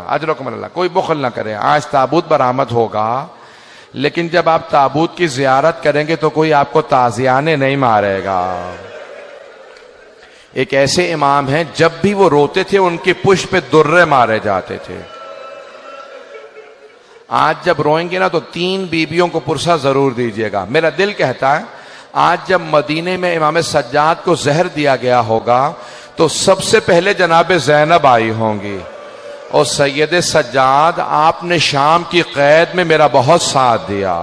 اجرکم اللہ. کوئی بخل نہ کرے. آج تابوت برآمد ہوگا، لیکن جب آپ تابوت کی زیارت کریں گے تو کوئی آپ کو تازیانے نہیں مارے گا. ایک ایسے امام ہیں جب بھی وہ روتے تھے ان کی پشت پہ درے مارے جاتے تھے. آج جب روئیں گے نا تو 3 بیویوں کو پرسہ ضرور دیجیے گا. میرا دل کہتا ہے آج جب مدینے میں امام سجاد کو زہر دیا گیا ہوگا تو سب سے پہلے جناب زینب آئی ہوں گی. اور سید سجاد، آپ نے شام کی قید میں میرا بہت ساتھ دیا.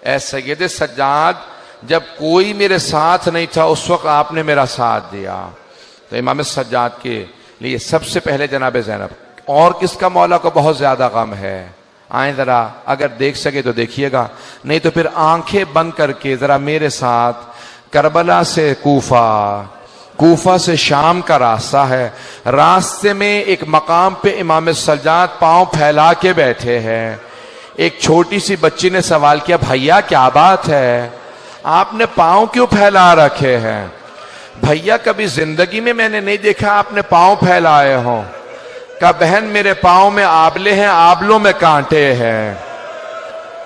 اے سید سجاد، جب کوئی میرے ساتھ نہیں تھا اس وقت آپ نے میرا ساتھ دیا. تو امام سجاد کے لیے سب سے پہلے جناب زینب. اور کس کا مولا کو بہت زیادہ غم ہے؟ آئیں ذرا، اگر دیکھ سکے تو دیکھیے گا، نہیں تو پھر آنکھیں بند کر کے ذرا میرے ساتھ کربلا سے کوفہ سے شام کا راستہ ہے. راستے میں ایک مقام پہ امام سجاد پاؤں پھیلا کے بیٹھے ہیں. ایک چھوٹی سی بچی نے سوال کیا، بھیا کیا بات ہے، آپ نے پاؤں کیوں پھیلا رکھے ہیں؟ بھیا کبھی زندگی میں نے نہیں دیکھا آپ نے پاؤں پھیلائے ہوں. کہا بہن میرے پاؤں میں آبلے ہیں، آبلوں میں کانٹے ہیں.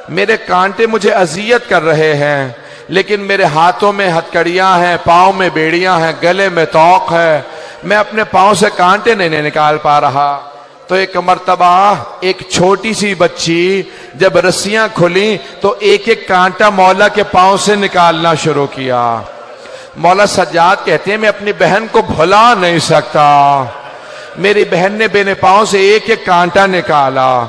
میرے کانٹے مجھے اذیت کر رہے ہیں، لیکن میرے ہاتھوں میں ہتکڑیاں ہیں، پاؤں میں بیڑیاں ہیں، گلے میں توق ہے. میں اپنے پاؤں سے کانٹے نہیں نکال پا رہا. تو ایک مرتبہ ایک چھوٹی سی بچی جب رسیاں کھلیں تو ایک ایک کانٹا مولا کے پاؤں سے نکالنا شروع کیا. مولا سجاد کہتے ہیں میں اپنی بہن کو بھلا نہیں سکتا. میری بہن نے میرے پاؤں سے ایک ایک کانٹا نکالا.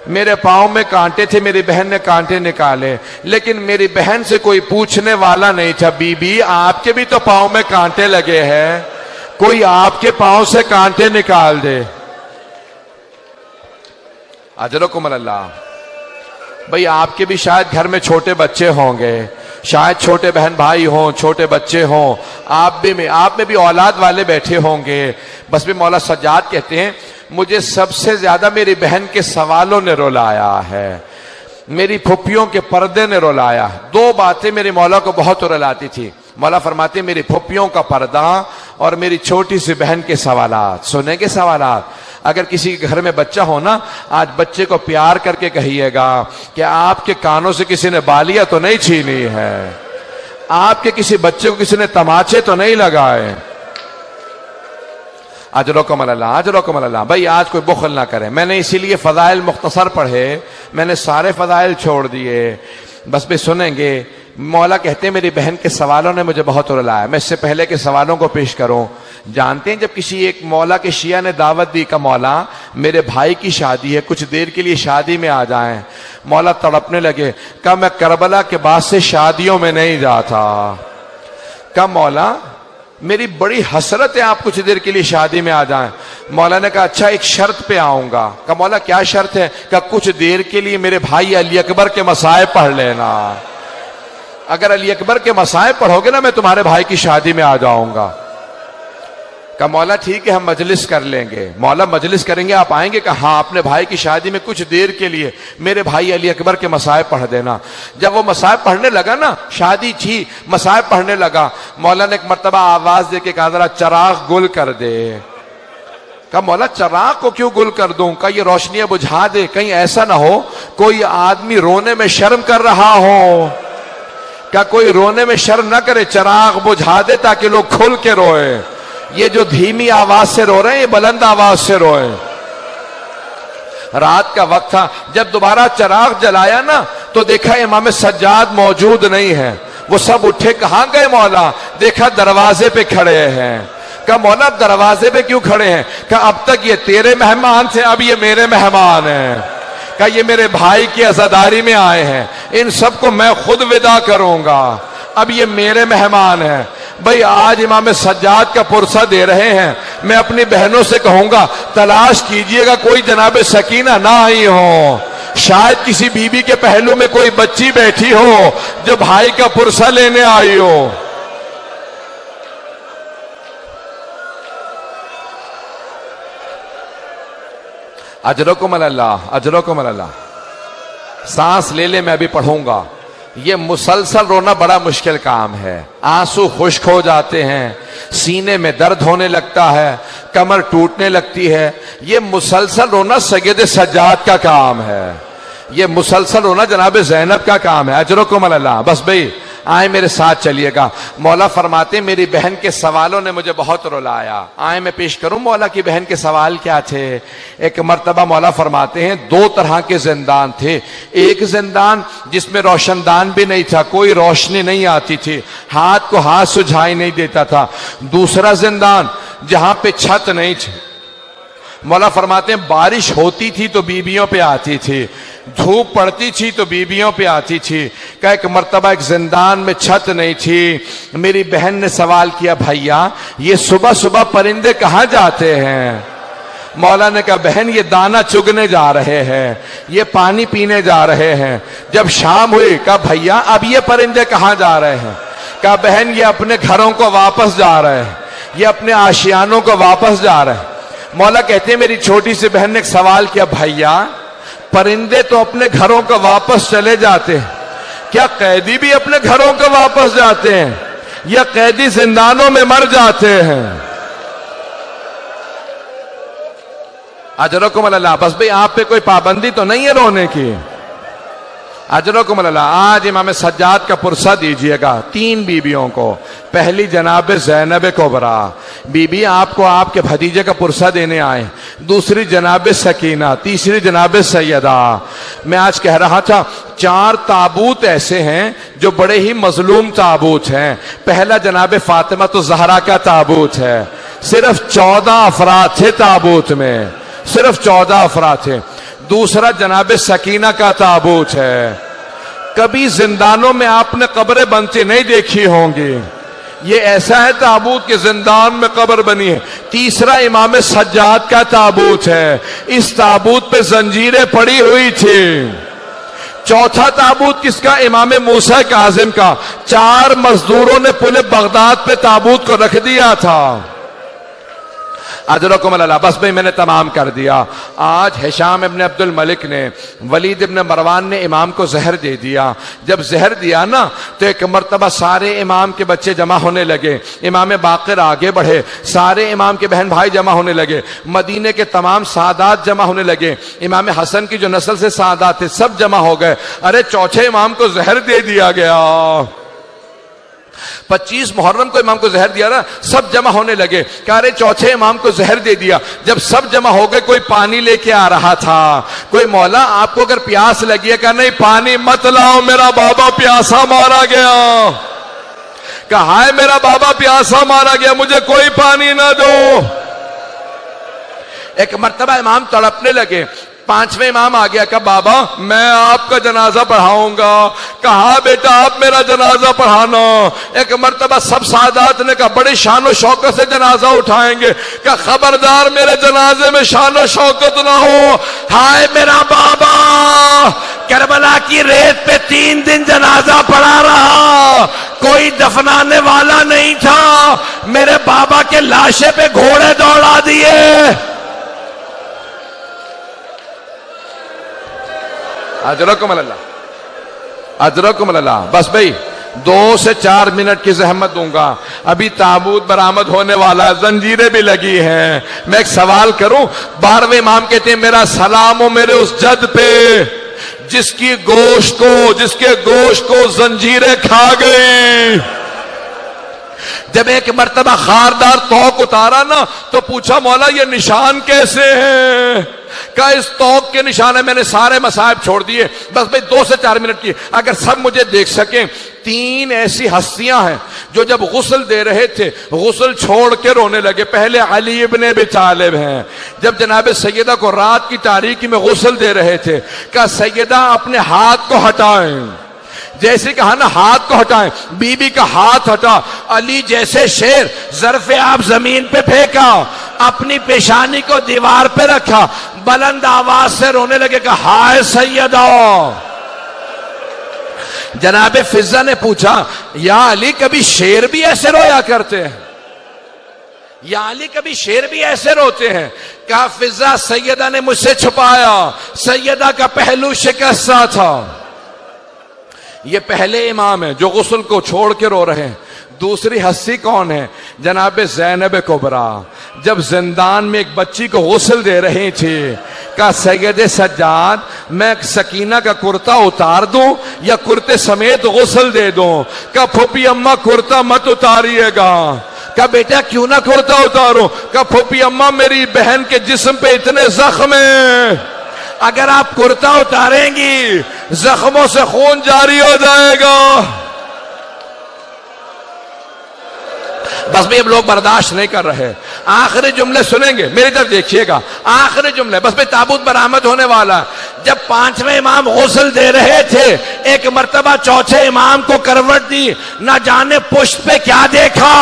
میرے پاؤں میں کانٹے تھے، میری بہن نے کانٹے نکالے، لیکن میری بہن سے کوئی پوچھنے والا نہیں تھا، بی بی آپ کے بھی تو پاؤں میں کانٹے لگے ہیں، کوئی آپ کے پاؤں سے کانٹے نکال دے. اجرکم اللہ. بھئی آپ کے بھی شاید گھر میں چھوٹے بچے ہوں گے، شاید چھوٹے بہن بھائی ہوں، چھوٹے بچے ہوں، آپ میں بھی اولاد والے بیٹھے ہوں گے. بس بھی مولا سجاد کہتے ہیں مجھے سب سے زیادہ میری بہن کے سوالوں نے رلایا ہے، میری پھپھیوں کے پردے نے رلایا. 2 باتیں میرے مولا کو بہت رلاتی تھی. مولا فرماتے ہیں میری پھپھیوں کا پردہ اور میری چھوٹی سی بہن کے سوالات، سننے کے سوالات. اگر کسی گھر میں بچہ ہو نا، آج بچے کو پیار کر کے کہیے گا کہ آپ کے کانوں سے کسی نے بالیاں تو نہیں چھینی ہے، آپ کے کسی بچے کو کسی نے تماچے تو نہیں لگائے. اجرکم اللہ، اجرکم اللہ. بھائی آج کوئی بخل نہ کرے. میں نے اسی لیے فضائل مختصر پڑھے، میں نے سارے فضائل چھوڑ دیے. بس بھی سنیں گے. مولا کہتے ہیں میری بہن کے سوالوں نے مجھے بہت رلایا. میں اس سے پہلے کے سوالوں کو پیش کروں. جانتے ہیں جب کسی ایک مولا کے شیعہ نے دعوت دی کہ مولا میرے بھائی کی شادی ہے، کچھ دیر کے لیے شادی میں آ جائیں. مولا تڑپنے لگے. کہا میں کربلا کے بعد سے شادیوں میں نہیں جاتا. کہا مولا میری بڑی حسرت ہے آپ کچھ دیر کے لیے شادی میں آ جائیں. مولا نے کہا اچھا ایک شرط پہ آؤں گا. کہا مولا کیا شرط ہے؟ کہا کچھ دیر کے لیے میرے بھائی علی اکبر کے مصائب پڑھ لینا. اگر علی اکبر کے مصائب پڑھو گے نا میں تمہارے بھائی کی شادی میں آ جاؤں گا. کہا مولا ٹھیک ہے ہم مجلس کر لیں گے. مولا مجلس کریں گے آپ آئیں گے؟ کہا ہاں اپنے بھائی کی شادی میں کچھ دیر کے لیے میرے بھائی علی اکبر کے مصائب پڑھ دینا. جب وہ مصائب پڑھنے لگا نا، شادی تھی مصائب پڑھنے لگا، مولا نے ایک مرتبہ آواز دے کے کہا ذرا چراغ گل کر دے. کہا مولا چراغ کو کیوں گل کر دوں؟ کہا یہ روشنیاں بجھا دے، کہیں ایسا نہ ہو کوئی آدمی رونے میں شرم کر رہا ہو. کہا کوئی رونے میں شرم نہ کرے، چراغ بجھا دے تاکہ لوگ کھل کے روئے. یہ جو دھیمی آواز سے رو رہے ہیں یہ بلند آواز سے روئے. رات کا وقت تھا. جب دوبارہ چراغ جلایا نا تو دیکھا امام سجاد موجود نہیں ہے. وہ سب اٹھے، کہاں گئے مولا؟ دیکھا دروازے پہ کھڑے ہیں. کہا مولا دروازے پہ کیوں کھڑے ہیں؟ کہا اب تک یہ تیرے مہمان تھے، اب یہ میرے مہمان ہیں. کہا یہ میرے بھائی کی عزاداری میں آئے ہیں، ان سب کو میں خود وداع کروں گا، اب یہ میرے مہمان ہیں. بھئی آج امام سجاد کا پرسہ دے رہے ہیں. میں اپنی بہنوں سے کہوں گا تلاش کیجئے گا کوئی جناب سکینہ نہ آئی ہو، شاید کسی بی بی کے پہلو میں کوئی بچی بیٹھی ہو جو بھائی کا پرسہ لینے آئی ہو. اجرکم اللہ، اجرکم اللہ. سانس لے لے، میں ابھی پڑھوں گا. یہ مسلسل رونا بڑا مشکل کام ہے. آنسو خشک ہو جاتے ہیں، سینے میں درد ہونے لگتا ہے، کمر ٹوٹنے لگتی ہے. یہ مسلسل رونا سید سجاد کا کام ہے, یہ مسلسل رونا جناب زینب کا کام ہے. اجرکم اللہ. بس بھئی آئیں میرے ساتھ چلیے گا. مولا فرماتے ہیں میری بہن کے سوالوں نے مجھے بہت رلایا. آئیں میں پیش کروں مولا کی بہن کے سوال کیا تھے. ایک مرتبہ مولا فرماتے ہیں دو طرح کے زندان تھے. ایک زندان جس میں روشن دان بھی نہیں تھا, کوئی روشنی نہیں آتی تھی, ہاتھ کو ہاتھ سجھائی نہیں دیتا تھا. دوسرا زندان جہاں پہ چھت نہیں تھی. مولا فرماتے ہیں بارش ہوتی تھی تو بیویوں پہ آتی تھی, دھوپ پڑتی تھی تو بیویوں پہ آتی تھی. کہ ایک مرتبہ ایک زندان میں چھت نہیں تھی. میری بہن نے سوال کیا بھیا یہ صبح صبح پرندے کہاں جاتے ہیں؟ مولا نے کہا بہن یہ دانہ چگنے جا رہے ہیں, یہ پانی پینے جا رہے ہیں. جب شام ہوئی کہا بھیا اب یہ پرندے کہاں جا رہے ہیں؟ کہا بہن یہ اپنے گھروں کو واپس جا رہے ہیں, یہ اپنے آشیانوں کو واپس جا رہے ہیں. مولا کہتے ہیں میری چھوٹی سی بہن نے ایک سوال کیا بھیا پرندے تو اپنے گھروں کو واپس چلے جاتے ہیں, کیا قیدی بھی اپنے گھروں کو واپس جاتے ہیں یا قیدی زندانوں میں مر جاتے ہیں؟ اجرکم اللہ. بس بھئی آپ پہ کوئی پابندی تو نہیں ہے رونے کی. اجرکم اللہ. آج امام سجاد کا پرسہ دیجئے گا 3 بیویوں کو. پہلی جناب زینب کبریٰ بی بی آپ کو آپ کے بھتیجے کا پرسہ دینے آئے. دوسری جناب سکینہ, تیسری جناب سیدہ. میں آج کہہ رہا تھا 4 تابوت ایسے ہیں جو بڑے ہی مظلوم تابوت ہیں. پہلا جناب فاطمہ الزہرا کا تابوت ہے. صرف 14 افراد تھے تابوت میں, صرف 14 افراد تھے. دوسرا جناب سکینہ کا تابوت ہے. کبھی زندانوں میں آپ نے قبریں بنتی نہیں دیکھی ہوں گی, یہ ایسا ہے تابوت کہ زندان میں قبر بنی ہے. تیسرا امام سجاد کا تابوت ہے, اس تابوت پہ زنجیریں پڑی ہوئی تھی. چوتھا تابوت کس کا؟ امام موسیٰ کاظم کا. 4 مزدوروں نے پل بغداد پہ تابوت کو رکھ دیا تھا. اجرکم اللہ. بس بھئی میں نے تمام کر دیا. آج ہشام ابن عبد الملک نے, ولید ابن مروان نے امام کو زہر دے دیا. جب زہر دیا نا تو ایک مرتبہ سارے امام کے بچے جمع ہونے لگے. امام باقر آگے بڑھے, سارے امام کے بہن بھائی جمع ہونے لگے. مدینے کے تمام سادات جمع ہونے لگے. امام حسن کی جو نسل سے سادات تھے سب جمع ہو گئے. ارے چوتھے امام کو زہر دے دیا گیا. 25 محرم کو امام کو زہر دیا نا, سب جمع ہونے لگے. کہہ رہے چوتھے امام کو زہر دے دیا. جب سب جمع ہو گئے کوئی پانی لے کے آ رہا تھا. کوئی مولا آپ کو اگر پیاس لگی ہے, کہا نہیں پانی مت لاؤ میرا بابا پیاسا مارا گیا. کہا ہے میرا بابا پیاسا مارا گیا, مجھے کوئی پانی نہ دو. ایک مرتبہ امام تڑپنے لگے. 5ویں امام آ گیا. کہا بابا میں آپ کا جنازہ پڑھاؤں گا. کہا بیٹا آپ میرا جنازہ پڑھانا. ایک مرتبہ سب سادات نے کہا بڑی شان و شوکت سے جنازہ اٹھائیں گے. کہا خبردار میرے جنازے میں شان و شوکت نہ ہو. ہائے میرا بابا کربلا کی ریت پہ 3 دن جنازہ پڑھا رہا, کوئی دفنانے والا نہیں تھا. میرے بابا کے لاشے پہ گھوڑے دوڑا دیے. اجرکم اللہ. اجرکم اللہ. بس بھئی 2 سے 4 منٹ کی زحمت دوں گا. ابھی تابوت برآمد ہونے والا ہے, زنجیریں بھی لگی ہیں. میں ایک سوال کروں. 12ویں امام کہتے ہیں میرا سلام ہو میرے اس جد پہ جس کے گوشت کو زنجیریں کھا گئی. جب ایک مرتبہ خاردار توق اتارا نا تو پوچھا مولا یہ نشان کیسے ہیں؟ کہا اس توق کے نشان ہے. میں نے سارے مصائب چھوڑ دیے. بس بھئی 2 سے 4 منٹ کی اگر سب مجھے دیکھ سکیں. 3 ایسی ہستیاں ہیں جو جب غسل دے رہے تھے غسل چھوڑ کے رونے لگے. پہلے علی ابن ابی طالب ہیں. جب جناب سیدہ کو رات کی تاریکی میں غسل دے رہے تھے کہا سیدہ اپنے ہاتھ کو ہٹائیں. جیسے کہا نا ہاتھ کو ہٹائیں, بی بی کا ہاتھ ہٹا. علی جیسے شیر ظرف آپ زمین پہ پھینکا, اپنی پیشانی کو دیوار پہ رکھا, بلند آواز سے رونے لگے. کہا ہائے سیدہ. جناب فضہ نے پوچھا یا علی کبھی شیر بھی ایسے رویا کرتے ہیں؟ یا علی کبھی شیر بھی ایسے روتے ہیں؟ کہا فضہ سیدہ نے مجھ سے چھپایا, سیدہ کا پہلو شکستہ تھا. یہ پہلے امام ہیں جو غسل کو چھوڑ کے رو رہے ہیں. دوسری ہستی کون ہے؟ جناب زینب کبریٰ، جب زندان میں ایک بچی کو غسل دے رہی تھی، کہا سید سجاد میں سکینہ کا کرتا اتار دوں یا کرتے سمیت غسل دے دوں؟ کہا پھوپھی اماں کرتا مت اتاریے گا۔ کہا بیٹا کیوں نہ کرتا اتارو؟ کہا پھوپھی اماں میری بہن کے جسم پہ اتنے زخم ہیں، اگر آپ کرتا اتاریں گی زخموں سے خون جاری ہو جائے گا۔ بس بھی اب لوگ برداشت نہیں کر رہے، آخری جملے سنیں گے، میری طرف دیکھیے گا، آخری جملے، بس بھی تابوت برآمد ہونے والا۔ جب پانچویں امام غسل دے رہے تھے، ایک مرتبہ چوتھے امام کو کروٹ دی، نہ جانے پشت پہ کیا دیکھا،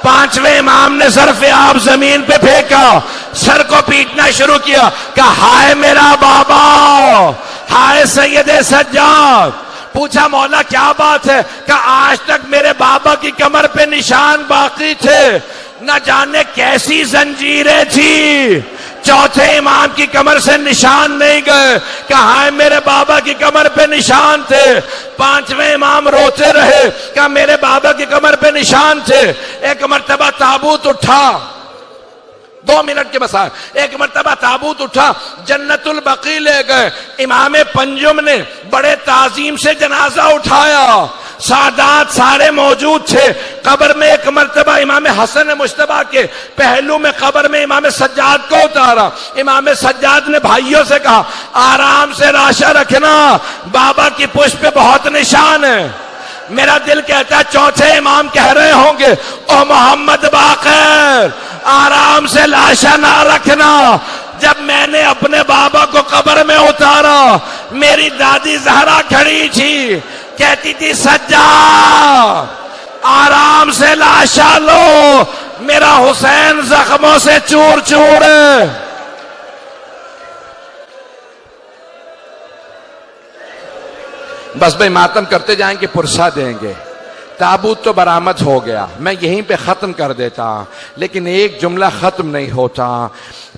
پانچویں امام نے ظرف آب زمین پہ پھینکا، سر کو پیٹنا شروع کیا، کہا ہائے میرا بابا، ہائے سید سجاد۔ پوچھا مولا کیا بات ہے؟ کہ آج تک میرے بابا کی کمر پہ نشان باقی تھے، نہ جانے کیسی زنجیریں تھی، چوتھے امام کی کمر سے نشان نہیں گئے، کہ ہائے میرے بابا کی کمر پہ نشان تھے۔ پانچویں امام روتے رہے کہ میرے بابا کی کمر پہ نشان تھے۔ ایک مرتبہ تابوت اٹھا، 2 منٹ کے بس، ایک مرتبہ تابوت اٹھا، جنت البقیع لے گئے، امام پنجم نے بڑے تعظیم سے جنازہ اٹھایا، سادات سارے موجود تھے۔ قبر میں ایک مرتبہ امام حسن مجتبیٰ کے پہلو میں قبر میں امام سجاد کو اتارا۔ امام سجاد نے بھائیوں سے کہا آرام سے راشا رکھنا، بابا کی پشت پہ بہت نشان ہے۔ میرا دل کہتا ہے چوتھے امام کہہ رہے ہوں گے او محمد باقر آرام سے لاشا نہ رکھنا۔ جب میں نے اپنے بابا کو قبر میں اتارا، میری دادی زہرا کھڑی تھی، کہتی تھی سجاد آرام سے لاشا لو، میرا حسین زخموں سے چور چور ہے۔ بس بھائی ماتم کرتے جائیں گے، پرسہ دیں گے۔ تابوت تو برآمد ہو گیا، میں یہیں پہ ختم کر دیتا، لیکن ایک جملہ ختم نہیں ہوتا۔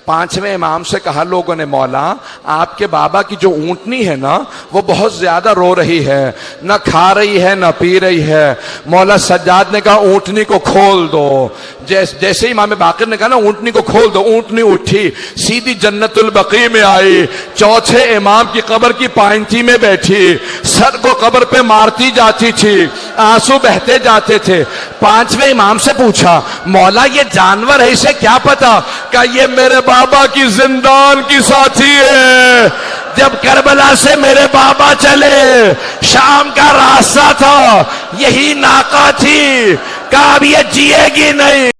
پانچویں امام سے کہا لوگوں نے مولا آپ کے بابا کی جو اونٹنی ہے نا وہ بہت زیادہ رو رہی ہے، نہ کھا رہی ہے نہ پی رہی ہے۔ مولا سجاد نے کہا اونٹنی کو کھول دو۔ جیسے امام باقر نے کہا نا اونٹنی کو کھول دو، اونٹنی اٹھی، سیدھی جنت البقیع میں آئی، چوتھے امام کی قبر کی پائنتی میں بیٹھی، سر کو قبر پہ مارتی جاتی تھی، آنسو بہتے جاتے تھے۔ پانچویں امام سے پوچھا مولا یہ جانور ہے اسے کیا پتا؟ کہ یہ میرے بابا کی زندان کی ساتھی ہے، جب کربلا سے میرے بابا چلے شام کا راستہ تھا، یہی ناقہ تھی، کہ اب یہ جیے گی نہیں۔